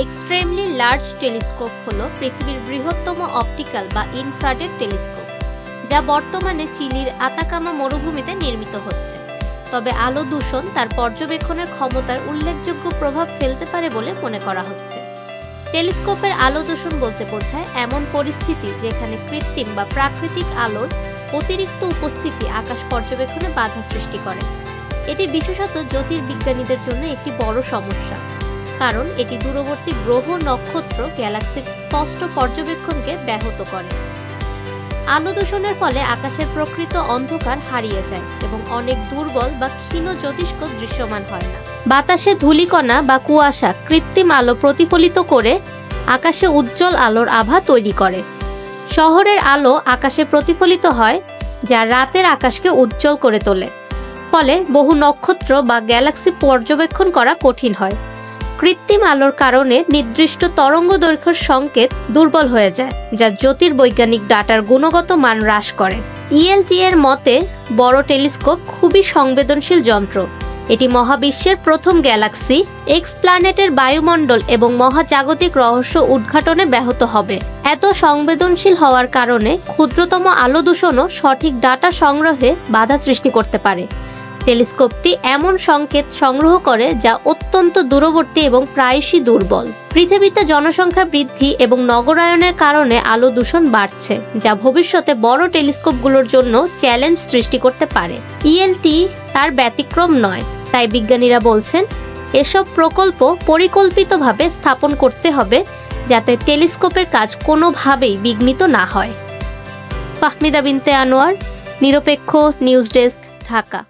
Extremely large telescope হলো পৃথিবীর বৃহত্তম অপটিক্যাল বা ইনফ্রারেড টেলিস্কোপ, যা বর্তমানে চিলির আতাকামা মরুভূমিতে নির্মিত হচ্ছে। তবে আলো দূষণ তার পর্যবেক্ষণের ক্ষমতার উল্লেখযোগ্য প্রভাব ফেলতে পারে বলে মনে করা হচ্ছে। টেলিস্কোপের আলো দূষণ বলতে বোঝায় এমন পরিস্থিতি যেখানে কৃত্রিম বা প্রাকৃতিক আলোর অতিরিক্ত উপস্থিতি আকাশ পর্যবেক্ষণে বাধা সৃষ্টি করে। এটি বিশেষত জ্যোতির্বিজ্ঞানীদের জন্য একটি বড় সমস্যা, কারণ এটি দূরবর্তী গ্রহ, নক্ষত্র, গ্যালাক্সির স্পষ্ট পর্যবেক্ষণকে ব্যাহত করে। আলো দূষণের ফলে আকাশের প্রকৃত অন্ধকার হারিয়ে যায় এবং অনেক দুর্বল বা ক্ষীণ জ্যোতিষ্ক দৃশ্যমান হয় না। বাতাসে ধূলিকণা বা কুয়াশা কৃত্রিম আলো প্রতিফলিত করে আকাশে উজ্জ্বল আলোর আভা তৈরি করে। শহরের আলো আকাশে প্রতিফলিত হয়, যা রাতের আকাশকে উজ্জ্বল করে তোলে। ফলে বহু নক্ষত্র বা গ্যালাক্সি পর্যবেক্ষণ করা কঠিন হয়। কৃত্রিম আলোর কারণে নির্দিষ্ট তরঙ্গদৈর্ঘ্যের সংকেত দুর্বল হয়ে যায়, যা জ্যোতির্বৈজ্ঞানিক ডাটার গুণগত মান হ্রাস করে। ইএলটি এর মতে, বড় টেলিস্কোপ খুবই সংবেদনশীল যন্ত্র। এটি মহাবিশ্বের প্রথম গ্যালাক্সি, এক্স প্ল্যানেটের বায়ুমণ্ডল এবং মহাজাগতিক রহস্য উদ্ঘাটনে ব্যাহত হবে। এত সংবেদনশীল হওয়ার কারণে ক্ষুদ্রতম আলো দূষণও সঠিক ডাটা সংগ্রহে বাধা সৃষ্টি করতে পারে। টেলিস্কোপটি এমন সংকেত সংগ্রহ করে যা অত্যন্ত দূরবর্তী এবং প্রায়শই দুর্বল। পৃথিবীতে জনসংখ্যা বৃদ্ধি এবং নগরায়নের কারণে আলো দূষণ বাড়ছে, যা ভবিষ্যতে বড় টেলিস্কোপগুলোর জন্য চ্যালেঞ্জ সৃষ্টি করতে পারে। ইএলটি তার ব্যতিক্রম নয়, তাই বিজ্ঞানীরা বলছেন এসব প্রকল্প পরিকল্পিতভাবে স্থাপন করতে হবে যাতে টেলিস্কোপের কাজ কোনোভাবেই বিঘ্নিত না হয়। ফাহমিদা বিনতে আনোয়ার, নিরপেক্ষ নিউজ ডেস্ক, ঢাকা।